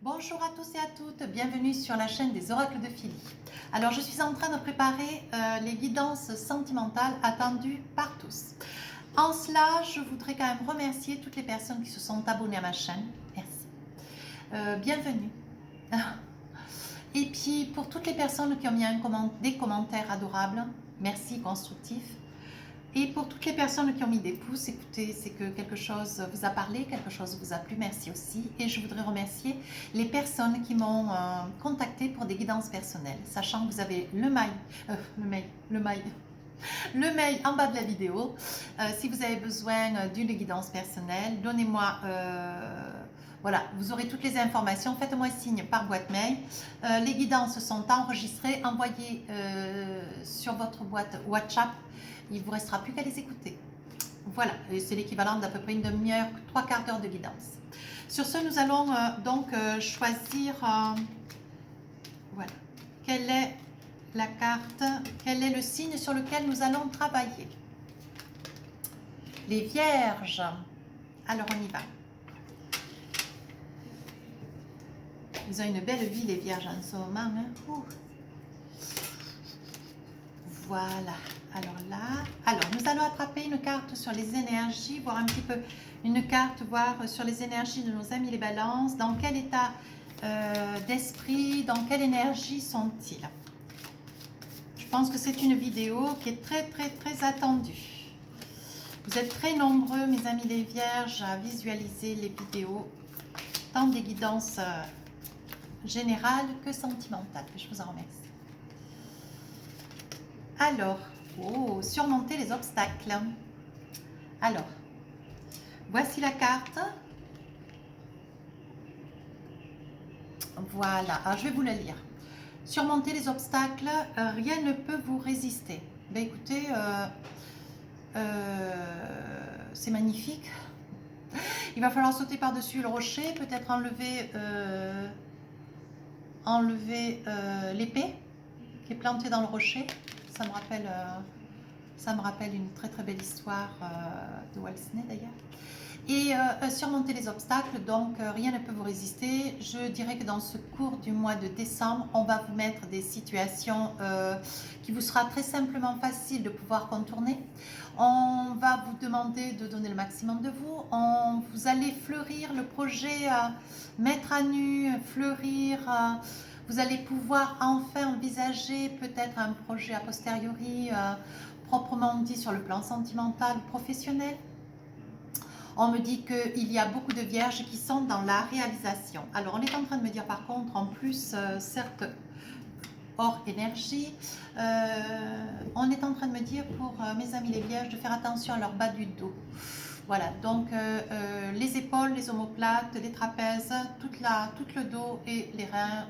Bonjour à tous et à toutes, bienvenue sur la chaîne des oracles de Philly. Alors je suis en train de préparer les guidances sentimentales attendues par tous. En cela, je voudrais quand même remercier toutes les personnes qui se sont abonnées à ma chaîne. Merci. Bienvenue. Et puis pour toutes les personnes qui ont mis des commentaires adorables, merci, constructifs. Et pour toutes les personnes qui ont mis des pouces, écoutez, c'est que quelque chose vous a parlé, quelque chose vous a plu, merci aussi. Et je voudrais remercier les personnes qui m'ont contacté pour des guidances personnelles, sachant que vous avez le mail en bas de la vidéo. Si vous avez besoin d'une guidance personnelle, donnez-moi, voilà, vous aurez toutes les informations, faites-moi signe par boîte mail. Les guidances sont enregistrées, envoyées sur votre boîte WhatsApp. Il ne vous restera plus qu'à les écouter. Voilà, c'est l'équivalent d'à peu près une demi-heure, 3/4 d'heure de guidance. Sur ce, nous allons choisir, voilà, quelle est la carte, quel est le signe sur lequel nous allons travailler. Les Vierges. Alors, on y va. Ils ont une belle vie, les Vierges, en ce moment. Hein. Voilà. Alors là, nous allons attraper une carte sur les énergies, voir un petit peu une carte, voir sur les énergies de nos amis les balances, dans quel état d'esprit, dans quelle énergie sont-ils. Je pense que c'est une vidéo qui est très attendue. Vous êtes très nombreux, mes amis les Vierges, à visualiser les vidéos, tant des guidances générales que sentimentales. Je vous en remercie. Alors, surmonter les obstacles. Alors, voici la carte. Voilà, alors je vais vous la lire. Surmonter les obstacles, rien ne peut vous résister. Ben écoutez, c'est magnifique. Il va falloir sauter par-dessus le rocher, peut-être enlever l'épée qui est plantée dans le rocher. Ça me rappelle une très belle histoire de Walt Disney d'ailleurs. Et surmonter les obstacles, donc rien ne peut vous résister. Je dirais que dans ce cours du mois de décembre, on va vous mettre des situations qui vous sera très simplement facile de pouvoir contourner. On va vous demander de donner le maximum de vous. Vous allez fleurir le projet, mettre à nu, fleurir. Vous allez pouvoir enfin envisager peut-être un projet a posteriori, proprement dit sur le plan sentimental, professionnel. On me dit qu'il y a beaucoup de vierges qui sont dans la réalisation. Alors, on est en train de me dire par contre, en plus, certes, hors énergie, on est en train de me dire pour mes amis les vierges de faire attention à leur bas du dos. Voilà, donc les épaules, les omoplates, les trapèzes, tout le dos et les reins,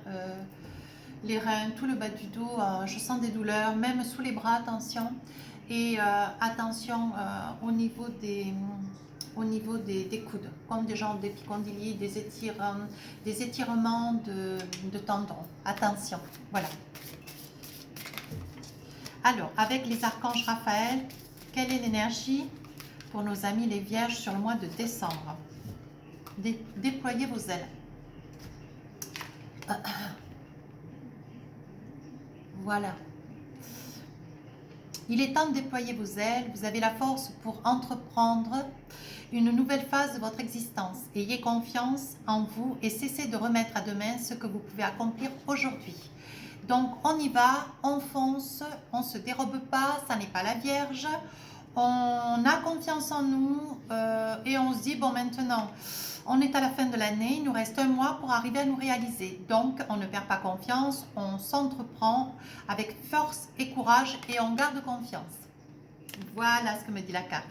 tout le bas du dos, je sens des douleurs, même sous les bras, attention. Et attention au niveau des coudes, comme des gens d'épicondylie, des étirements de tendons. Attention, voilà. Alors, avec les archanges Raphaël, quelle est l'énergie pour nos amis les vierges sur le mois de décembre? Déployez vos ailes. Voilà. Il est temps de déployer vos ailes. Vous avez la force pour entreprendre une nouvelle phase de votre existence. Ayez confiance en vous et cessez de remettre à demain ce que vous pouvez accomplir aujourd'hui. Donc on y va, on fonce, on ne se dérobe pas, ça n'est pas la Vierge. On a confiance en nous et on se dit, bon maintenant, on est à la fin de l'année, il nous reste un mois pour arriver à nous réaliser. Donc on ne perd pas confiance, on s'entreprend avec force et courage et on garde confiance. Voilà ce que me dit la carte.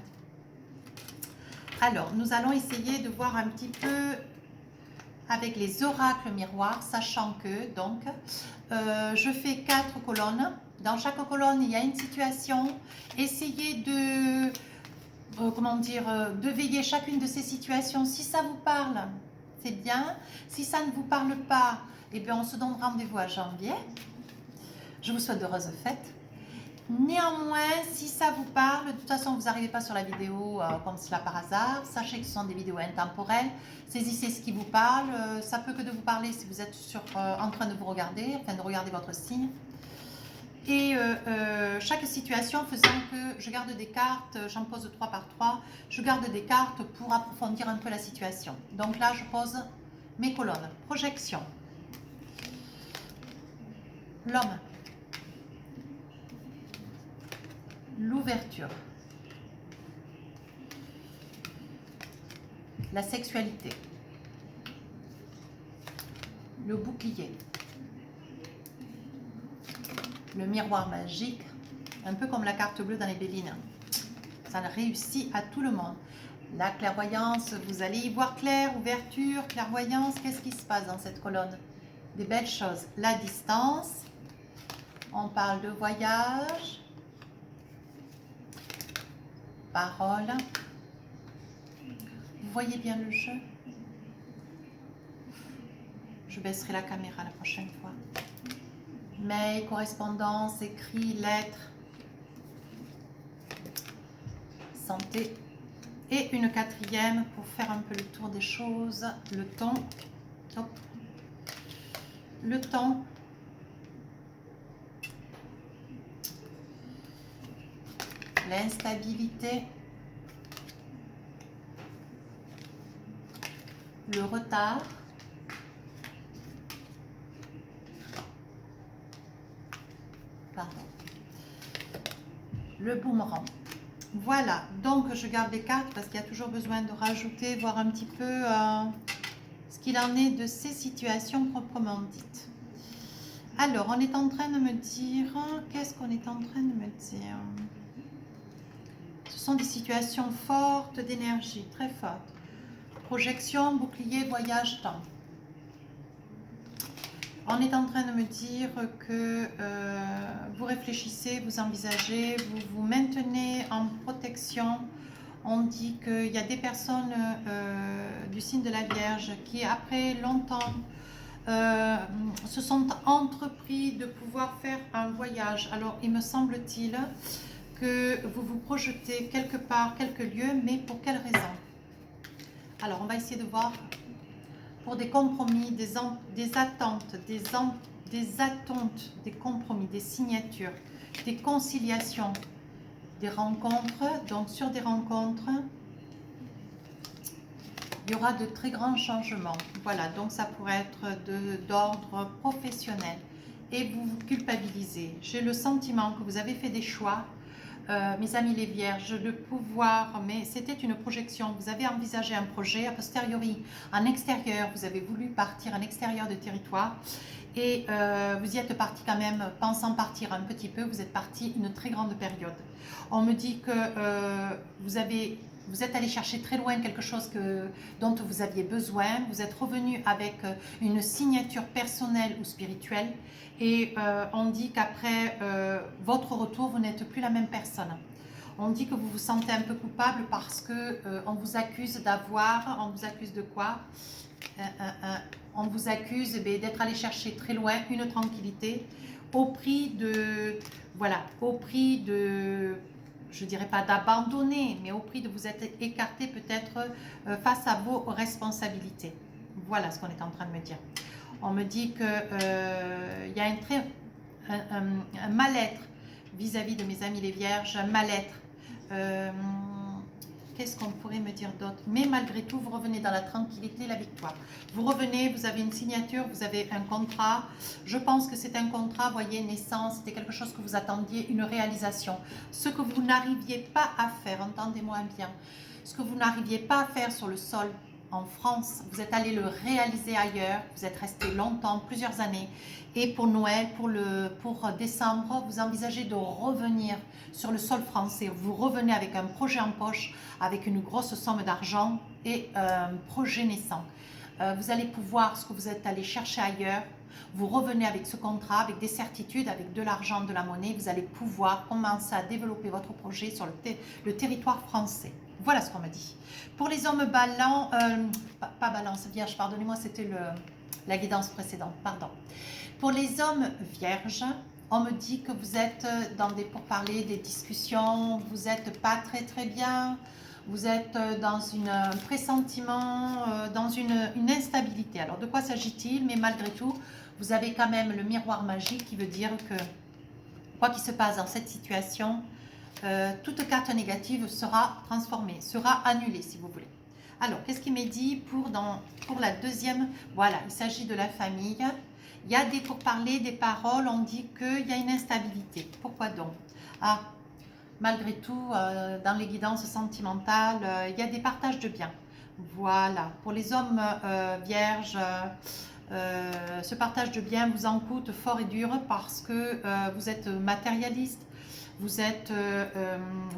Alors, nous allons essayer de voir un petit peu avec les oracles miroirs, sachant que, donc, je fais 4 colonnes. Dans chaque colonne, il y a une situation. Essayez de, de veiller chacune de ces situations. Si ça vous parle, c'est bien. Si ça ne vous parle pas, eh bien, on se donne rendez-vous à janvier. Je vous souhaite d'heureuses fêtes. Néanmoins, si ça vous parle, de toute façon, vous n'arrivez pas sur la vidéo comme cela par hasard. Sachez que ce sont des vidéos intemporelles. Saisissez ce qui vous parle. Ça peut que de vous parler si vous êtes en train de vous regarder, enfin de regarder votre signe. Et chaque situation faisant que je garde des cartes, j'en pose 3 par 3, je garde des cartes pour approfondir un peu la situation. Donc là, je pose mes colonnes. Projection. L'homme. L'ouverture. La sexualité. Le bouclier. Le miroir magique, un peu comme la carte bleue dans les Bélines. Ça réussit à tout le monde. La clairvoyance, vous allez y voir clair, ouverture, clairvoyance. Qu'est-ce qui se passe dans cette colonne? Des belles choses. La distance. On parle de voyage. Parole. Vous voyez bien le jeu? Je baisserai la caméra la prochaine fois. Mail, correspondance, écrit, lettres, santé. Et une quatrième pour faire un peu le tour des choses, le temps. Hop. Le temps. L'instabilité. Le retard. Pardon. Le boomerang. Voilà, donc je garde les cartes parce qu'il y a toujours besoin de rajouter, voir un petit peu ce qu'il en est de ces situations proprement dites. Alors, on est en train de me dire, qu'est-ce qu'on est en train de me dire? Ce sont des situations fortes d'énergie, très fortes. Projection, bouclier, voyage, temps. On est en train de me dire que vous réfléchissez, vous envisagez, vous vous maintenez en protection. On dit qu'il y a des personnes du signe de la Vierge qui, après longtemps, se sont entrepris de pouvoir faire un voyage. Alors, il me semble-t-il que vous vous projetez quelque part, quelque lieu, mais pour quelle raison? Alors, on va essayer de voir pour des compromis, des attentes, des compromis, des signatures, des conciliations, des rencontres. Donc, sur des rencontres, il y aura de très grands changements. Voilà, donc ça pourrait être d'ordre professionnel. Et vous vous culpabilisez. J'ai le sentiment que vous avez fait des choix. Mes amis les vierges, de pouvoir, mais c'était une projection, vous avez envisagé un projet, a posteriori, en extérieur, vous avez voulu partir en extérieur de territoire, et vous y êtes parti quand même, pensant partir un petit peu, vous êtes parti une très grande période. On me dit que vous êtes allé chercher très loin quelque chose dont vous aviez besoin, vous êtes revenu avec une signature personnelle ou spirituelle, et on dit qu'après votre retour, vous n'êtes plus la même personne. On dit que vous vous sentez un peu coupable parce que on vous accuse d'avoir, on vous accuse de quoi? On vous accuse d'être allé chercher très loin une tranquillité au prix de, voilà, au prix de, je dirais pas d'abandonner, mais au prix de vous être écarté peut-être face à vos responsabilités. Voilà ce qu'on est en train de me dire. On me dit qu'il y a un mal-être vis-à-vis de mes amis les vierges, un mal-être. Qu'est-ce qu'on pourrait me dire d'autre? Mais malgré tout, vous revenez dans la tranquillité, la victoire. Vous revenez, vous avez une signature, vous avez un contrat. Je pense que c'est un contrat, voyez, naissance, c'était quelque chose que vous attendiez, une réalisation. Ce que vous n'arriviez pas à faire, entendez-moi bien, ce que vous n'arriviez pas à faire sur le sol en France, vous êtes allé le réaliser ailleurs, vous êtes resté longtemps, plusieurs années, et pour Noël, pour décembre, vous envisagez de revenir sur le sol français. Vous revenez avec un projet en poche, avec une grosse somme d'argent et un projet naissant. Vous allez pouvoir, ce que vous êtes allé chercher ailleurs, vous revenez avec ce contrat, avec des certitudes, avec de l'argent, de la monnaie, vous allez pouvoir commencer à développer votre projet sur le territoire français. Voilà ce qu'on me dit. Pour les hommes balance, pas balance, vierge, pardonnez-moi, c'était la guidance précédente, pardon. Pour les hommes vierges, On me dit que vous êtes dans des pourparlers, des discussions, vous n'êtes pas très bien, vous êtes dans un pressentiment, dans une instabilité. Alors de quoi s'agit-il? Mais malgré tout, vous avez quand même le miroir magique qui veut dire que quoi qu'il se passe dans cette situation, toute carte négative sera transformée, sera annulée si vous voulez. Alors, qu'est-ce qui m'est dit pour la deuxième? Voilà, il s'agit de la famille. Il y a des pourparlers, des paroles, on dit qu'il y a une instabilité. Pourquoi donc? Ah, malgré tout, dans les guidances sentimentales, il y a des partages de biens. Voilà, pour les hommes vierges, ce partage de biens vous en coûte fort et dur parce que vous êtes matérialiste, vous êtes,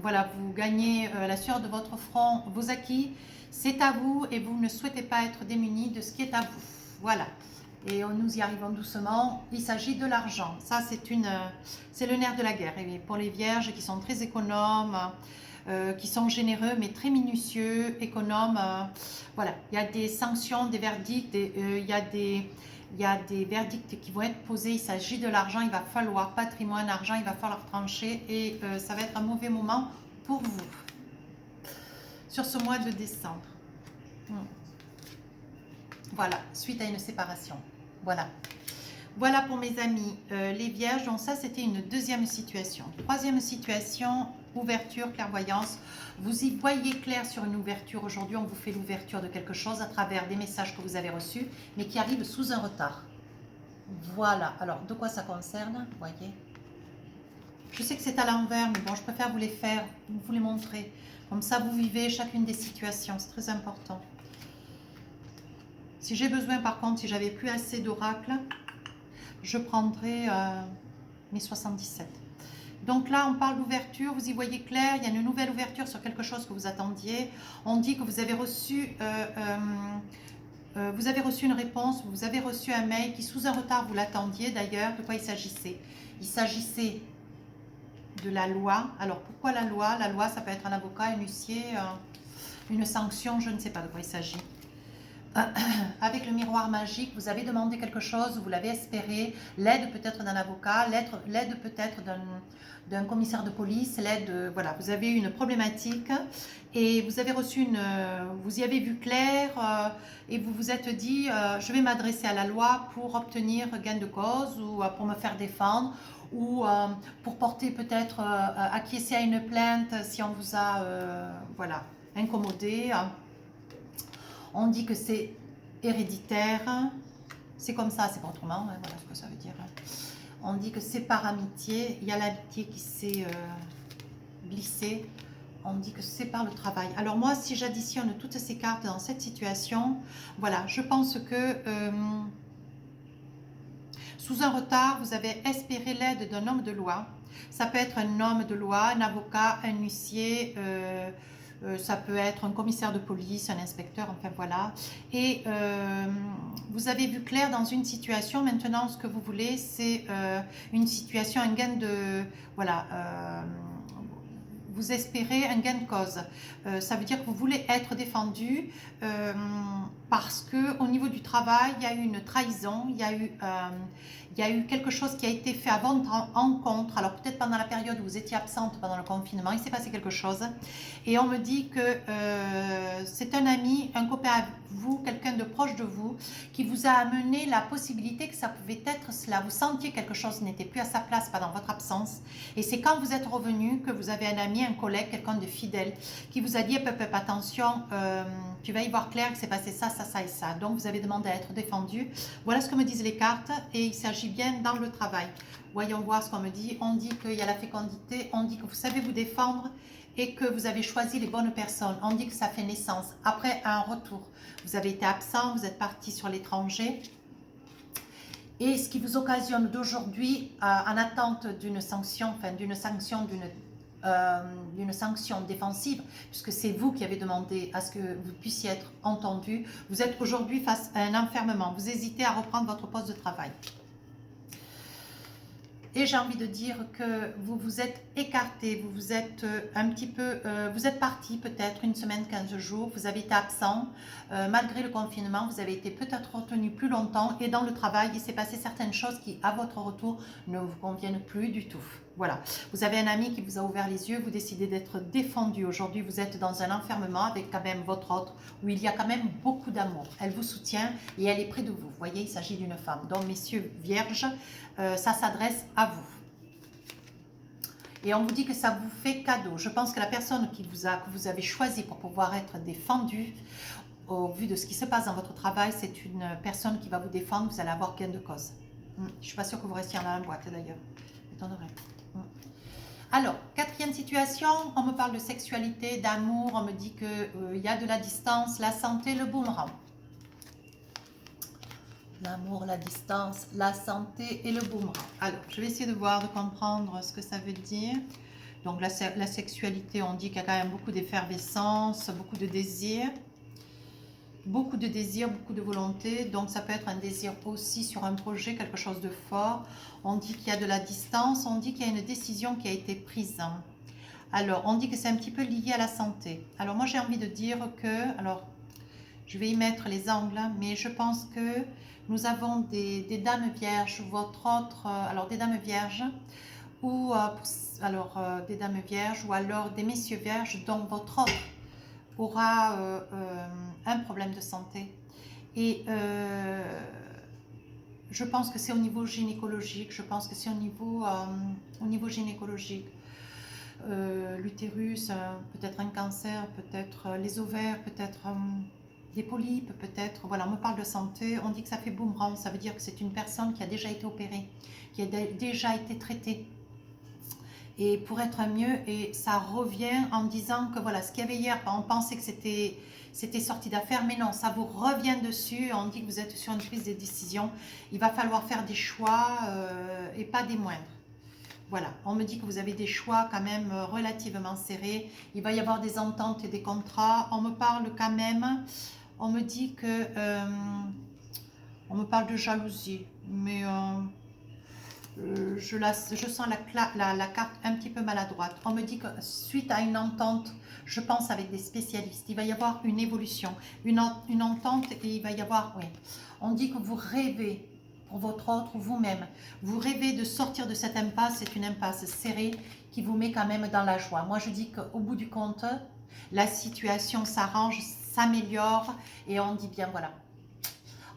voilà, vous gagnez la sueur de votre front, vos acquis, c'est à vous et vous ne souhaitez pas être démunis de ce qui est à vous. Voilà. Et nous y arrivons doucement. Il s'agit de l'argent. Ça, c'est le nerf de la guerre. Et pour les vierges qui sont très économes, qui sont généreux mais très minutieux, économes, voilà. Il y a des sanctions, des verdicts, il y a des verdicts qui vont être posés. Il s'agit de l'argent. Il va falloir patrimoine, argent. Il va falloir trancher et ça va être un mauvais moment pour vous sur ce mois de décembre. Voilà, suite à une séparation. Voilà. Voilà pour mes amis les vierges. Donc ça, c'était une deuxième situation. Troisième situation, ouverture, clairvoyance. Vous y voyez clair sur une ouverture. Aujourd'hui, on vous fait l'ouverture de quelque chose à travers des messages que vous avez reçus, mais qui arrivent sous un retard. Voilà. Alors, de quoi ça concerne? Vous voyez? Je sais que c'est à l'envers, mais bon, je préfère vous les faire, vous les montrer. Comme ça, vous vivez chacune des situations. C'est très important. Si j'ai besoin, par contre, si j'avais plus assez d'oracles, je prendrai mes 77. Donc là, on parle d'ouverture, vous y voyez clair, il y a une nouvelle ouverture sur quelque chose que vous attendiez. On dit que vous avez reçu une réponse, vous avez reçu un mail qui, sous un retard, vous l'attendiez d'ailleurs. De quoi il s'agissait? Il s'agissait de la loi. Alors, pourquoi la loi? La loi, ça peut être un avocat, un huissier, une sanction, je ne sais pas de quoi il s'agit. Avec le miroir magique, vous avez demandé quelque chose, vous l'avez espéré, l'aide peut-être d'un avocat, l'aide peut-être d'un commissaire de police, l'aide, voilà, vous avez une problématique et vous avez reçu vous y avez vu clair et vous vous êtes dit, je vais m'adresser à la loi pour obtenir gain de cause ou pour me faire défendre ou pour porter peut-être, acquiescer à une plainte si on vous a, voilà, incommodé. On dit que c'est héréditaire, c'est comme ça, c'est pas autrement, hein, voilà ce que ça veut dire. On dit que c'est par amitié, il y a l'amitié qui s'est glissée, on dit que c'est par le travail. Alors moi, si j'additionne toutes ces cartes dans cette situation, voilà, je pense que sous un retard, vous avez espéré l'aide d'un homme de loi. Ça peut être un homme de loi, un avocat, un huissier, ça peut être un commissaire de police, un inspecteur, enfin voilà. Et vous avez vu clair dans une situation. Maintenant, ce que vous voulez, c'est une situation, un gain de... Voilà, vous espérez un gain de cause. Ça veut dire que vous voulez être défendu parce qu'au niveau du travail, il y a eu une trahison, il y a eu quelque chose qui a été fait avant votre rencontre. Alors peut-être pendant la période où vous étiez absente pendant le confinement, il s'est passé quelque chose. Et on me dit que c'est un ami, un copain à vous, quelqu'un de proche de vous, qui vous a amené la possibilité que ça pouvait être cela. Vous sentiez quelque chose n'était plus à sa place pendant votre absence. Et c'est quand vous êtes revenu que vous avez un ami, un collègue, quelqu'un de fidèle, qui vous a dit attention, tu vas y voir clair que c'est passé ça, ça, ça et ça. Donc vous avez demandé à être défendu. Voilà ce que me disent les cartes et il s'agit bien dans le travail. Voyons voir ce qu'on me dit. On dit qu'il y a la fécondité, on dit que vous savez vous défendre et que vous avez choisi les bonnes personnes. On dit que ça fait naissance. Après un retour, vous avez été absent, vous êtes parti sur l'étranger. Et ce qui vous occasionne d'aujourd'hui, en attente d'une sanction, enfin d'une sanction défensive, puisque c'est vous qui avez demandé à ce que vous puissiez être entendu, vous êtes aujourd'hui face à un enfermement. Vous hésitez à reprendre votre poste de travail. Et j'ai envie de dire que vous vous êtes écarté, vous vous êtes un petit peu, vous êtes parti peut-être une semaine, 15 jours, vous avez été absent, malgré le confinement, vous avez été peut-être retenu plus longtemps et dans le travail, il s'est passé certaines choses qui, à votre retour, ne vous conviennent plus du tout. Voilà, vous avez un ami qui vous a ouvert les yeux, vous décidez d'être défendu. Aujourd'hui, vous êtes dans un enfermement avec quand même votre autre, où il y a quand même beaucoup d'amour. Elle vous soutient et elle est près de vous. Vous voyez, il s'agit d'une femme. Donc, messieurs vierges, ça s'adresse à vous. Et on vous dit que ça vous fait cadeau. Je pense que la personne que vous avez choisi pour pouvoir être défendue, au vu de ce qui se passe dans votre travail, c'est une personne qui va vous défendre, vous allez avoir gain de cause. Je ne suis pas sûre que vous restiez dans la boîte d'ailleurs. M'étonnerait. Alors, quatrième situation, on me parle de sexualité, d'amour, on me dit qu'il y a de la distance, la santé, le boomerang. L'amour, la distance, la santé et le boomerang. Alors, je vais essayer de voir, de comprendre ce que ça veut dire. Donc, la sexualité, on dit qu'il y a quand même beaucoup d'effervescence, beaucoup de désir. Beaucoup de désir, beaucoup de volonté. Donc, ça peut être un désir aussi sur un projet, quelque chose de fort. On dit qu'il y a de la distance, on dit qu'il y a une décision qui a été prise. Alors, on dit que c'est un petit peu lié à la santé. Alors, moi, j'ai envie de dire que... Alors, je vais y mettre les angles, mais je pense que nous avons des dames vierges, votre autre, alors des dames vierges, ou des dames vierges, ou alors des messieurs vierges, dont votre autre aura un problème de santé. Et je pense que c'est au niveau gynécologique, je pense que c'est au niveau gynécologique. L'utérus, peut-être un cancer, peut-être les ovaires, peut-être des polypes, peut-être. Voilà, on me parle de santé, on dit que ça fait boomerang, ça veut dire que c'est une personne qui a déjà été opérée, qui a déjà été traitée. Et pour être mieux, et ça revient en disant que voilà, ce qu'il y avait hier, on pensait que c'était sorti d'affaire, mais non, ça vous revient dessus, on dit que vous êtes sur une prise de décision, il va falloir faire des choix et pas des moindres. Voilà, on me dit que vous avez des choix quand même relativement serrés. Il va y avoir des ententes et des contrats. On me parle quand même, on me dit que... on me parle de jalousie, mais je sens la carte un petit peu maladroite. On me dit que suite à une entente, je pense avec des spécialistes, il va y avoir une évolution, une entente et il va y avoir... Oui, on dit que vous rêvez pour votre autre ou vous-même. Vous rêvez de sortir de cette impasse, c'est une impasse serrée qui vous met quand même dans la joie. Moi, je dis qu'au bout du compte, la situation s'arrange, s'améliore et on dit bien, voilà.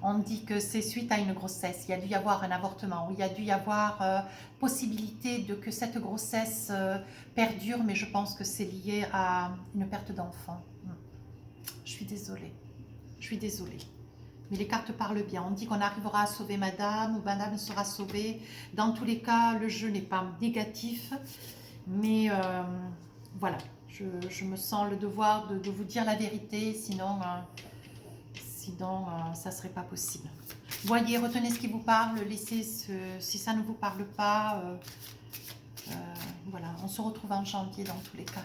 On dit que c'est suite à une grossesse, il y a dû y avoir un avortement, ou il y a dû y avoir possibilité de que cette grossesse perdure, mais je pense que c'est lié à une perte d'enfant. Je suis désolée, je suis désolée. Mais les cartes parlent bien. On dit qu'on arrivera à sauver madame ou madame sera sauvée. Dans tous les cas, le jeu n'est pas négatif. Mais voilà, je me sens le devoir de vous dire la vérité. Sinon, ça ne serait pas possible. Voyez, retenez ce qui vous parle. Laissez si ça ne vous parle pas. Voilà, on se retrouve en janvier dans tous les cas.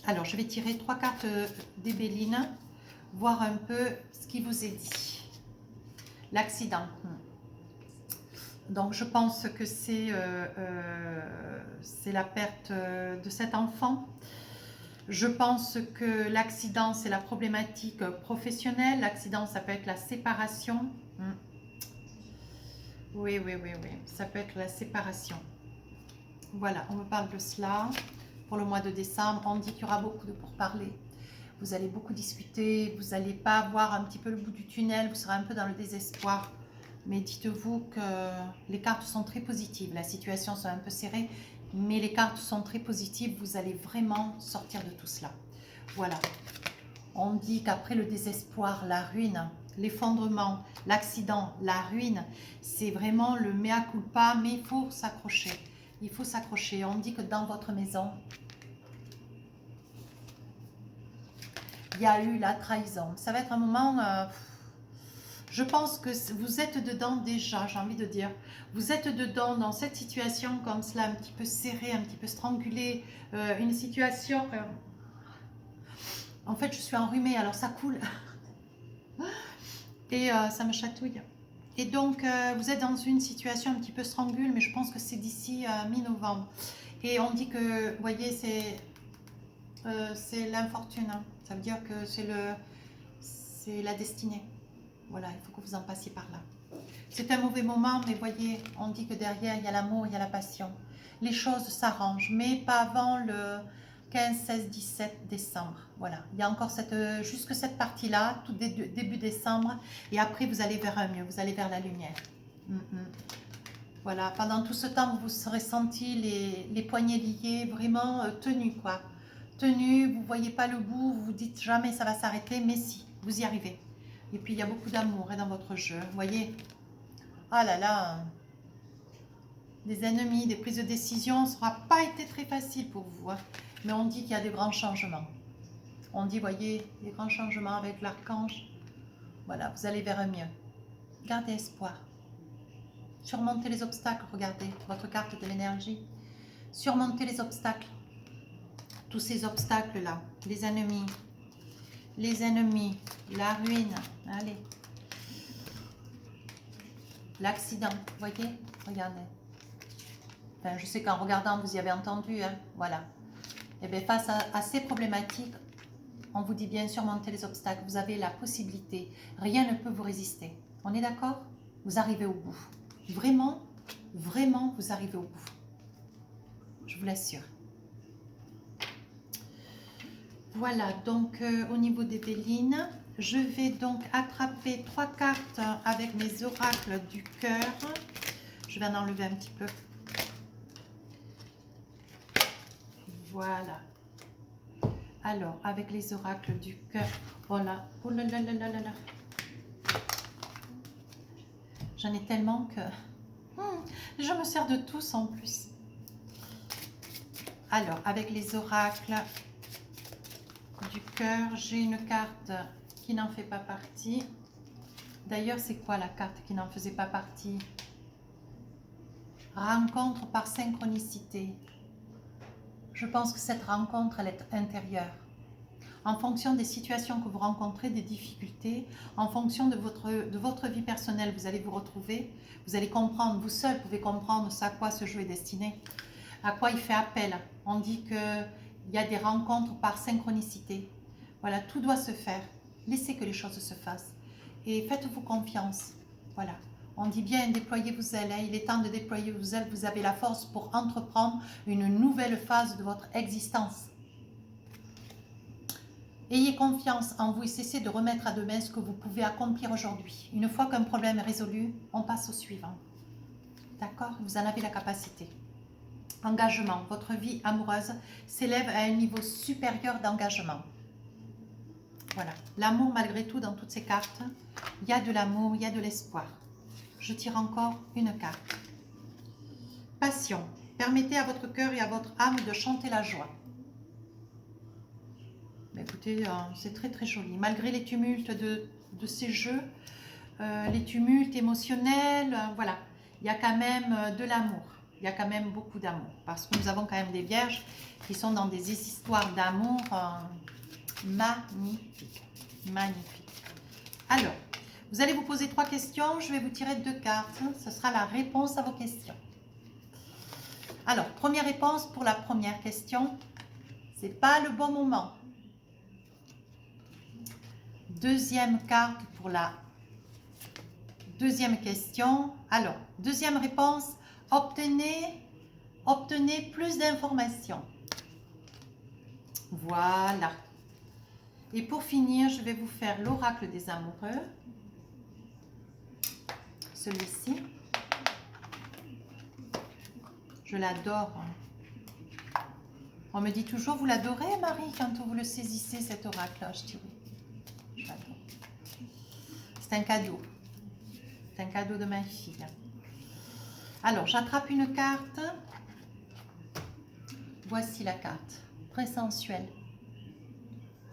Alors, je vais tirer 3 cartes des Bélines, voir un peu ce qui vous est dit. L'accident. Donc, je pense que c'est la perte de cet enfant. Je pense que l'accident, c'est la problématique professionnelle. L'accident, ça peut être la séparation. Oui, oui, oui, oui. Ça peut être la séparation. Voilà, on me parle de cela. Pour le mois de décembre, on dit qu'il y aura beaucoup de pourparlers. Vous allez beaucoup discuter, vous n'allez pas voir un petit peu le bout du tunnel, vous serez un peu dans le désespoir. Mais dites-vous que les cartes sont très positives. La situation est un peu serrée, mais les cartes sont très positives. Vous allez vraiment sortir de tout cela. Voilà. On dit qu'après le désespoir, la ruine, l'effondrement, l'accident, la ruine, c'est vraiment le mea culpa, mais il faut s'accrocher. Il faut s'accrocher. On dit que dans votre maison, il y a eu la trahison. Ça va être un moment... je pense que vous êtes dedans déjà, j'ai envie de dire. Vous êtes dedans dans cette situation comme cela, un petit peu serrée, un petit peu strangulée. Une situation... en fait, je suis enrhumée, alors ça coule. Et ça me chatouille. Et donc, vous êtes dans une situation un petit peu strangule, mais je pense que c'est d'ici mi-novembre. Et on dit que, vous voyez, c'est l'infortune. Hein. Ça veut dire que c'est la destinée. Voilà, il faut que vous en passiez par là. C'est un mauvais moment, mais voyez, on dit que derrière, il y a l'amour, il y a la passion. Les choses s'arrangent, mais pas avant le 15, 16, 17 décembre. Voilà, il y a encore jusque cette partie-là, tout début décembre, et après, vous allez vers un mieux, vous allez vers la lumière. Voilà, pendant tout ce temps, vous vous serez senti les poignets liés, vraiment tenus, quoi. Tenus, vous ne voyez pas le bout, vous vous dites jamais ça va s'arrêter, mais si, vous y arrivez. Et puis, il y a beaucoup d'amour dans votre jeu, vous voyez. Ah là là, des ennemis, des prises de décision, ça n'aura pas été très facile pour vous. Hein. Mais on dit qu'il y a des grands changements. On dit, voyez, des grands changements avec l'archange. Voilà, vous allez vers un mieux. Gardez espoir. Surmontez les obstacles, regardez votre carte de l'énergie. Surmontez les obstacles. Tous ces obstacles-là, les ennemis, la ruine, allez. L'accident, voyez, regardez. Enfin, je sais qu'en regardant, vous y avez entendu, hein, voilà. Et bien, face à ces problématiques, on vous dit bien surmonter les obstacles. Vous avez la possibilité. Rien ne peut vous résister. On est d'accord? Vous arrivez au bout. Vraiment, vraiment, vous arrivez au bout. Je vous l'assure. Voilà, donc au niveau des Bélines, je vais donc attraper 3 cartes avec mes oracles du cœur. Je vais en enlever un petit peu. Voilà. Alors, avec les oracles du cœur, voilà. Oh là là là là là là. J'en ai tellement que... je me sers de tous en plus. Alors, avec les oracles du cœur, j'ai une carte qui n'en fait pas partie. D'ailleurs, c'est quoi la carte qui n'en faisait pas partie? Rencontre par synchronicité. Je pense que cette rencontre, elle est intérieure. En fonction des situations que vous rencontrez, des difficultés, en fonction de votre vie personnelle, vous allez vous retrouver, vous allez comprendre, vous seul pouvez comprendre à quoi ce jeu est destiné, à quoi il fait appel. On dit qu'il y a des rencontres par synchronicité. Voilà, tout doit se faire. Laissez que les choses se fassent. Et faites-vous confiance. Voilà. On dit bien, déployez vos ailes. Hein. Il est temps de déployer vos ailes. Vous avez la force pour entreprendre une nouvelle phase de votre existence. Ayez confiance en vous et cessez de remettre à demain ce que vous pouvez accomplir aujourd'hui. Une fois qu'un problème est résolu, on passe au suivant. D'accord? Vous en avez la capacité. Engagement. Votre vie amoureuse s'élève à un niveau supérieur d'engagement. Voilà. L'amour, malgré tout, dans toutes ces cartes, il y a de l'amour, il y a de l'espoir. Je tire encore une carte. Passion. Permettez à votre cœur et à votre âme de chanter la joie. Mais écoutez, c'est très très joli. Malgré les tumultes de ces jeux, les tumultes émotionnels, voilà, il y a quand même de l'amour. Il y a quand même beaucoup d'amour. Parce que nous avons quand même des vierges qui sont dans des histoires d'amour magnifiques. Magnifiques. Alors, vous allez vous poser 3 questions. Je vais vous tirer 2 cartes. Ce sera la réponse à vos questions. Alors, première réponse pour la première question. C'est pas le bon moment. Deuxième carte pour la deuxième question. Alors, deuxième réponse, obtenez plus d'informations. Voilà. Et pour finir, je vais vous faire l'oracle des amoureux. Celui-ci. Je l'adore. On me dit toujours, vous l'adorez, Marie, quand vous le saisissez, cet oracle. Je dis oui. C'est un cadeau. C'est un cadeau de ma fille. Alors, j'attrape une carte. Voici la carte. Très sensuelle.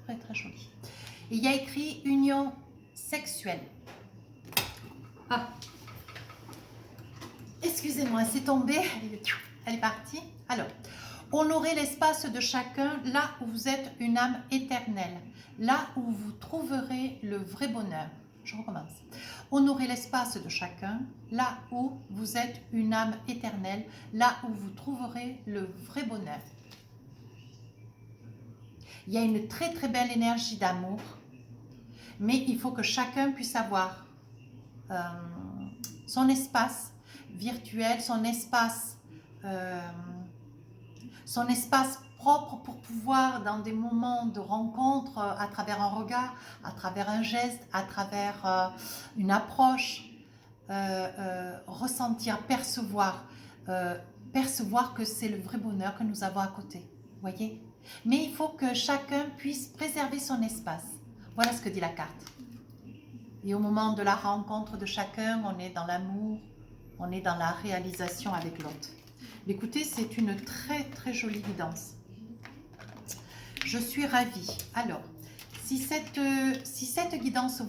Très, très jolie. Et il y a écrit union sexuelle. Ah. Excusez-moi, c'est tombé. Elle est partie. Alors, honorez l'espace de chacun là où vous êtes une âme éternelle. Là où vous trouverez le vrai bonheur. Je recommence. Honorez l'espace de chacun, là où vous êtes une âme éternelle, là où vous trouverez le vrai bonheur. Il y a une très très belle énergie d'amour, mais il faut que chacun puisse avoir son espace virtuel, son espace propre pour pouvoir, dans des moments de rencontre, à travers un regard, à travers un geste, à travers une approche, ressentir, percevoir que c'est le vrai bonheur que nous avons à côté. Voyez? Mais il faut que chacun puisse préserver son espace. Voilà ce que dit la carte. Et au moment de la rencontre de chacun, on est dans l'amour, on est dans la réalisation avec l'autre. Écoutez, c'est une très très jolie guidance. Je suis ravie. Alors, si cette guidance